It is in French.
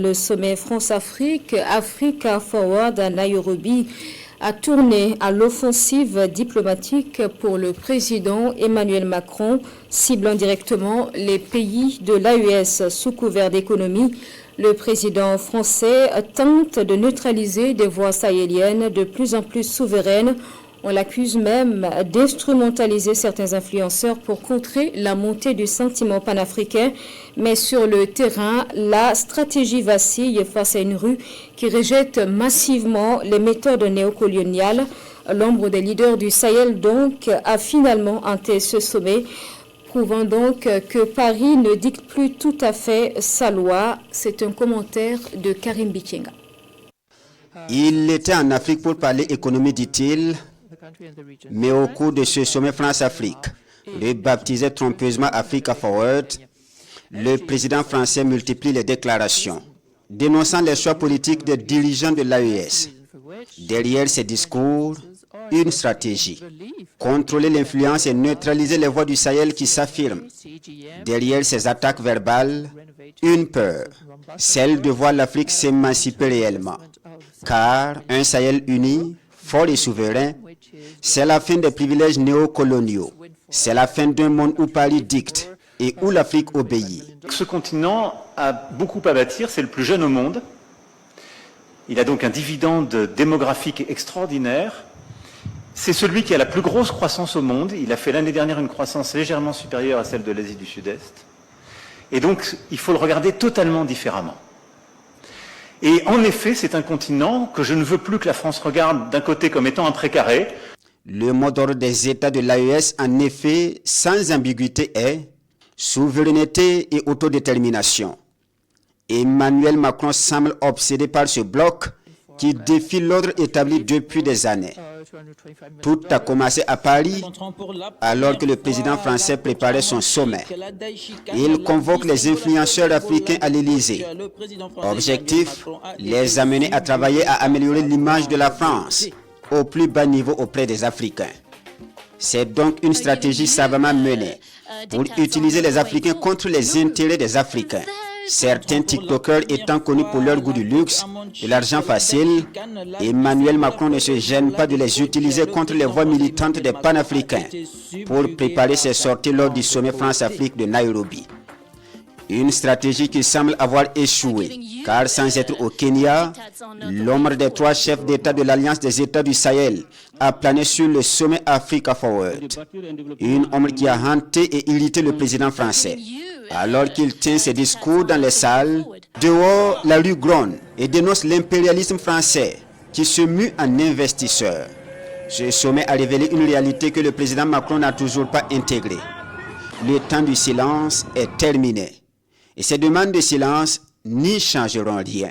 Le sommet France-Afrique, Africa Forward à Nairobi, a tourné à l'offensive diplomatique pour le président Emmanuel Macron, ciblant directement les pays de l'AES sous couvert d'économie. Le président français tente de neutraliser des voix sahéliennes de plus en plus souveraines. On l'accuse même d'instrumentaliser certains influenceurs pour contrer la montée du sentiment panafricain. Mais sur le terrain, la stratégie vacille face à une rue qui rejette massivement les méthodes néocoloniales. L'ombre des leaders du Sahel, donc, a finalement hanté ce sommet, prouvant donc que Paris ne dicte plus tout à fait sa loi. C'est un commentaire de Karim Bikenga. Il était en Afrique pour parler économie, dit-il. Mais au cours de ce sommet France-Afrique, rebaptisé trompeusement Africa Forward, le président français multiplie les déclarations, dénonçant les choix politiques des dirigeants de l'AES. Derrière ces discours, une stratégie, contrôler l'influence et neutraliser les voix du Sahel qui s'affirment. Derrière ces attaques verbales, une peur, celle de voir l'Afrique s'émanciper réellement. Car un Sahel uni, fort et souverain, c'est la fin des privilèges néocoloniaux. C'est la fin d'un monde où Paris dicte et où l'Afrique obéit. Ce continent a beaucoup à bâtir, c'est le plus jeune au monde. Il a donc un dividende démographique extraordinaire. C'est celui qui a la plus grosse croissance au monde. Il a fait l'année dernière une croissance légèrement supérieure à celle de l'Asie du Sud-Est. Et donc, il faut le regarder totalement différemment. Et en effet, c'est un continent que je ne veux plus que la France regarde d'un côté comme étant un précaré. Le mot d'ordre des États de l'AES, en effet, sans ambiguïté, est souveraineté et autodétermination. Emmanuel Macron semble obsédé par ce bloc qui défie l'ordre établi depuis des années. Tout a commencé à Paris, alors que le président français préparait son sommet. Il convoque les influenceurs africains à l'Élysée. Objectif, les amener à travailler à améliorer l'image de la France au plus bas niveau auprès des Africains. C'est donc une stratégie savamment menée pour utiliser les Africains contre les intérêts des Africains. Certains TikTokers étant connus pour leur goût du luxe, de l'argent facile, Emmanuel Macron ne se gêne pas de les utiliser contre les voix militantes des panafricains pour préparer ses sorties lors du sommet France-Afrique de Nairobi. Une stratégie qui semble avoir échoué, car sans être au Kenya, l'ombre des trois chefs d'État de l'Alliance des États du Sahel a plané sur le sommet Africa Forward. Une ombre qui a hanté et irrité le président français. Alors qu'il tient ses discours dans les salles, dehors, la rue gronde et dénonce l'impérialisme français qui se mue en investisseur. Ce sommet a révélé une réalité que le président Macron n'a toujours pas intégrée. Le temps du silence est terminé. Et ces demandes de silence n'y changeront rien.